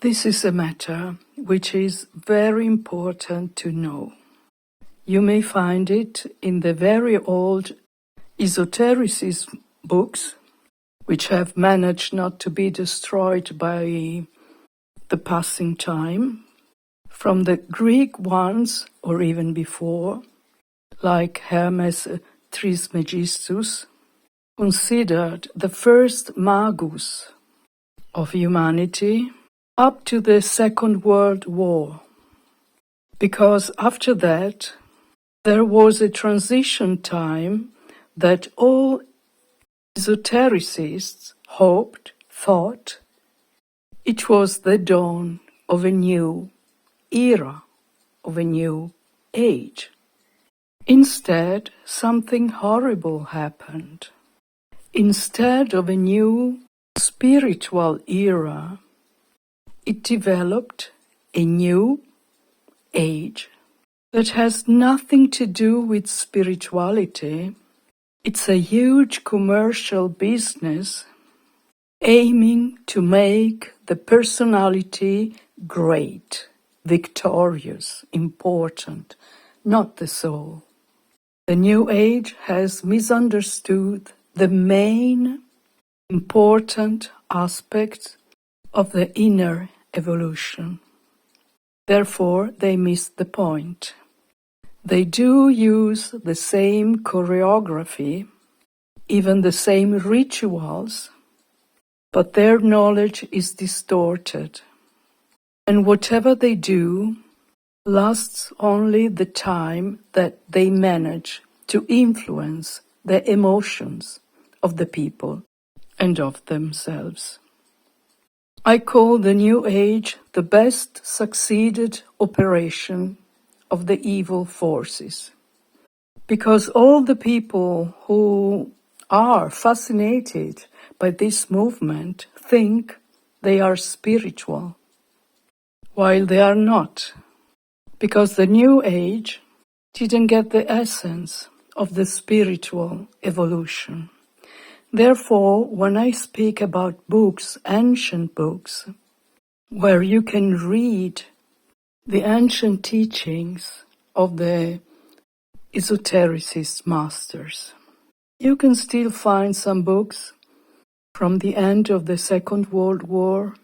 This is a matter which is very important to know. You may find it in the very old esotericism books, which have managed not to be destroyed by the passing time, from the Greek ones or even before, like Hermes Trismegistus, considered the first magus of humanity up to the Second World War, because after that there was a transition time that all esotericists thought it was the dawn of a new era, of a new age. Instead, something horrible happened. Instead of a new spiritual era, it developed a new age that has nothing to do with spirituality. It's a huge commercial business aiming to make the personality great, victorious, important, not the soul. The New Age has misunderstood the main important aspects of the inner evolution. Therefore, they miss the point. They do use the same choreography, even the same rituals, but their knowledge is distorted. And whatever they do lasts only the time that they manage to influence the emotions of the people and of themselves. I call the New Age the best succeeded operation of the evil forces, because all the people who are fascinated by this movement think they are spiritual, while they are not, because the New Age didn't get the essence of the spiritual evolution. Therefore, when I speak about books, ancient books, where you can read the ancient teachings of the esotericist masters, you can still find some books from the end of the Second World War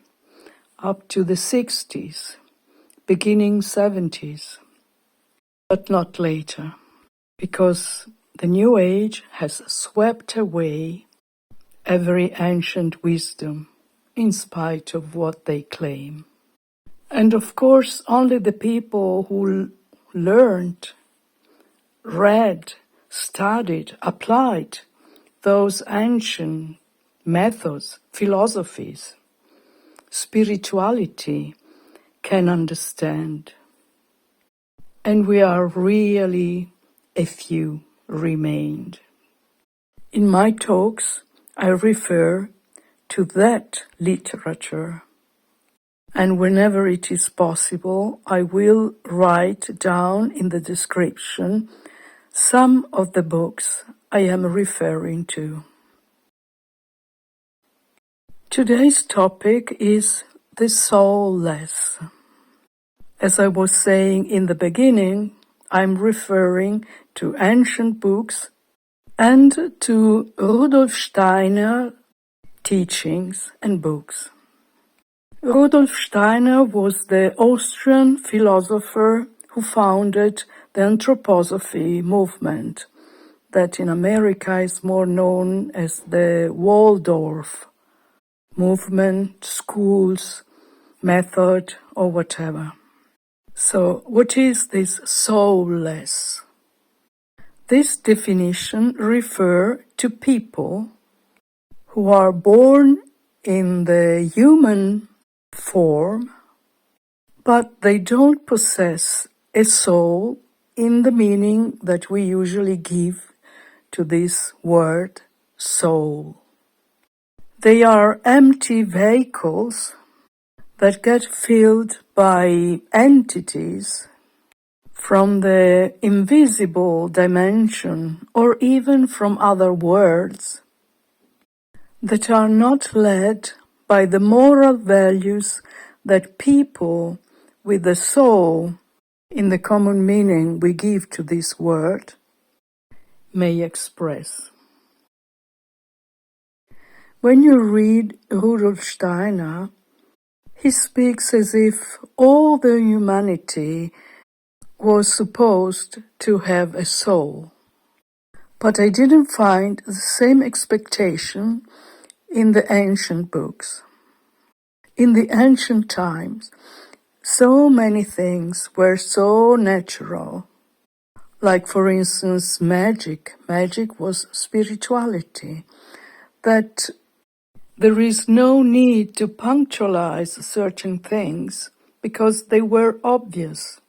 up to the 60s, beginning 70s, but not later, because the New Age has swept away every ancient wisdom in spite of what they claim. And of course, only the people who learned, read, studied, applied those ancient methods, philosophies, spirituality can understand. And we are really a few remained. In my talks, I refer to that literature, and whenever it is possible, I will write down in the description some of the books I am referring to. Today's topic is the soulless. As I was saying in the beginning, I'm referring to ancient books and to Rudolf Steiner teachings and books. Rudolf Steiner was the Austrian philosopher who founded the anthroposophy movement, that in America is more known as the Waldorf movement, schools, method, or whatever. So, what is this soulless? This definition refers to people who are born in the human form, but they don't possess a soul in the meaning that we usually give to this word soul. They are empty vehicles that get filled by entities from the invisible dimension or even from other worlds that are not led by the moral values that people with the soul, in the common meaning we give to this word, may express. When you read Rudolf Steiner, he speaks as if all the humanity was supposed to have a soul. But I didn't find the same expectation in the ancient books. In the ancient times, so many things were so natural. Like, for instance, magic. Magic was spirituality. That there is no need to punctualize certain things because they were obvious.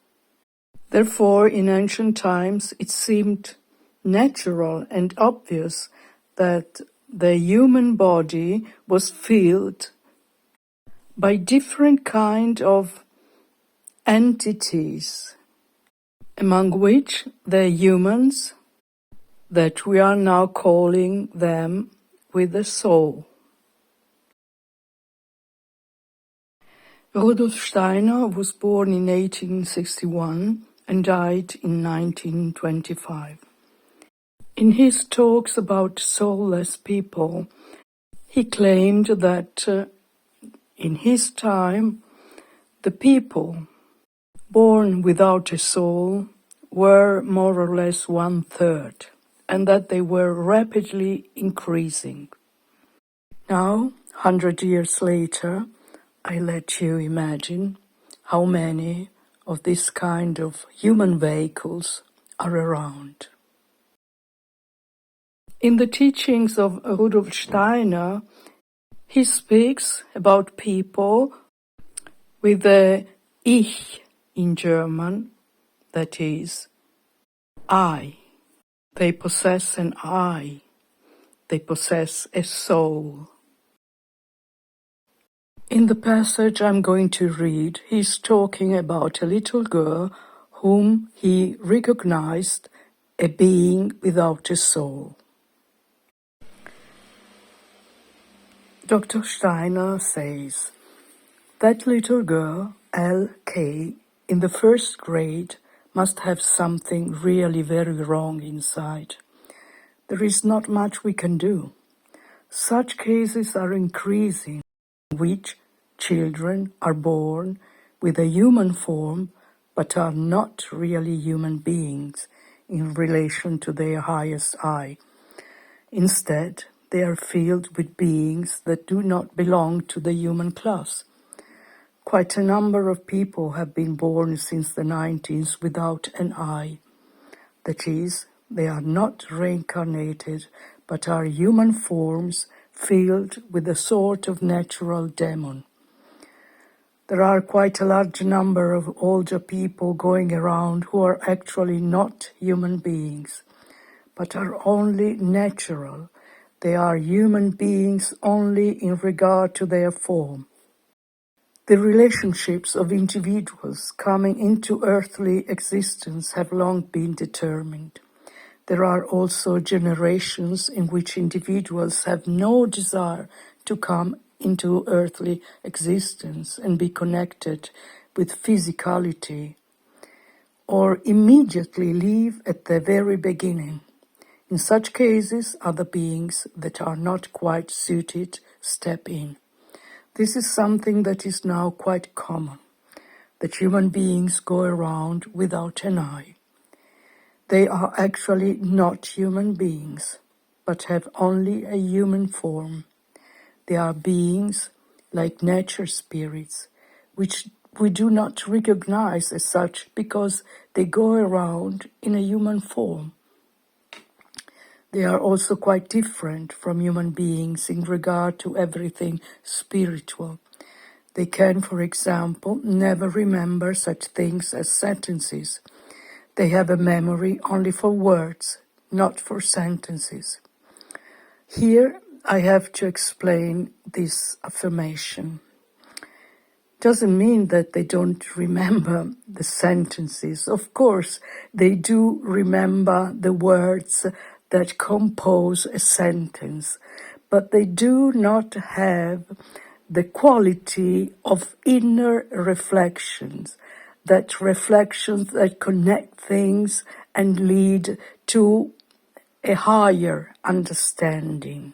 Therefore, in ancient times, it seemed natural and obvious that the human body was filled by different kind of entities, among which the humans that we are now calling them with a soul. Rudolf Steiner was born in 1861 and died in 1925. In his talks about soulless people, he claimed that in his time, the people born without a soul were more or less 1/3, and that they were rapidly increasing. Now, 100 years later, I let you imagine how many of this kind of human vehicles are around. In the teachings of Rudolf Steiner, he speaks about people with the Ich in German, that is, I. They possess an I. They possess a soul. In the passage I'm going to read, he's talking about a little girl whom he recognized a being without a soul. Dr. Steiner says, that little girl, L.K., in the first grade, must have something really very wrong inside. There is not much we can do. Such cases are increasing, in which children are born with a human form but are not really human beings in relation to their highest I. Instead, they are filled with beings that do not belong to the human class. Quite a number of people have been born since the 90s without an I. That is, they are not reincarnated, but are human forms filled with a sort of natural demon. There are quite a large number of older people going around who are actually not human beings, but are only natural. They are human beings only in regard to their form. The relationships of individuals coming into earthly existence have long been determined. There are also generations in which individuals have no desire to come into earthly existence and be connected with physicality, or immediately leave at the very beginning. In such cases, other beings that are not quite suited step in. This is something that is now quite common, that human beings go around without an I. They are actually not human beings, but have only a human form. They are beings like nature spirits, which we do not recognize as such because they go around in a human form. They are also quite different from human beings in regard to everything spiritual. They can, for example, never remember such things as sentences. They have a memory only for words, not for sentences. Here I have to explain this affirmation. Doesn't mean that they don't remember the sentences. Of course, they do remember the words that compose a sentence, but they do not have the quality of inner reflections that connect things and lead to a higher understanding.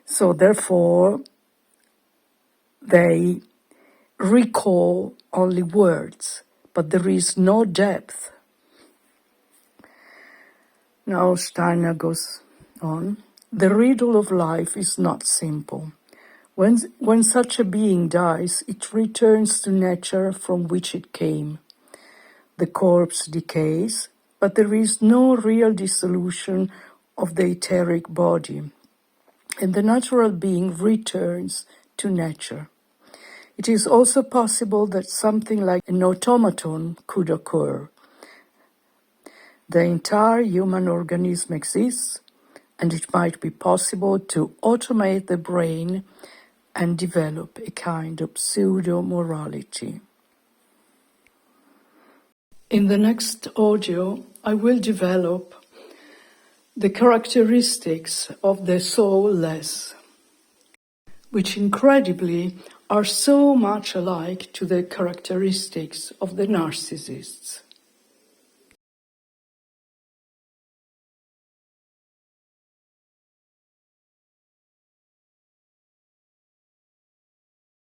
So therefore, they recall only words, but there is no depth. Now Steiner goes on. The riddle of life is not simple. When such a being dies, it returns to nature from which it came. The corpse decays, but there is no real dissolution of the etheric body, and the natural being returns to nature. It is also possible that something like an automaton could occur. The entire human organism exists, and it might be possible to automate the brain and develop a kind of pseudo-morality. In the next audio, I will develop the characteristics of the soulless, which incredibly are so much alike to the characteristics of the narcissists.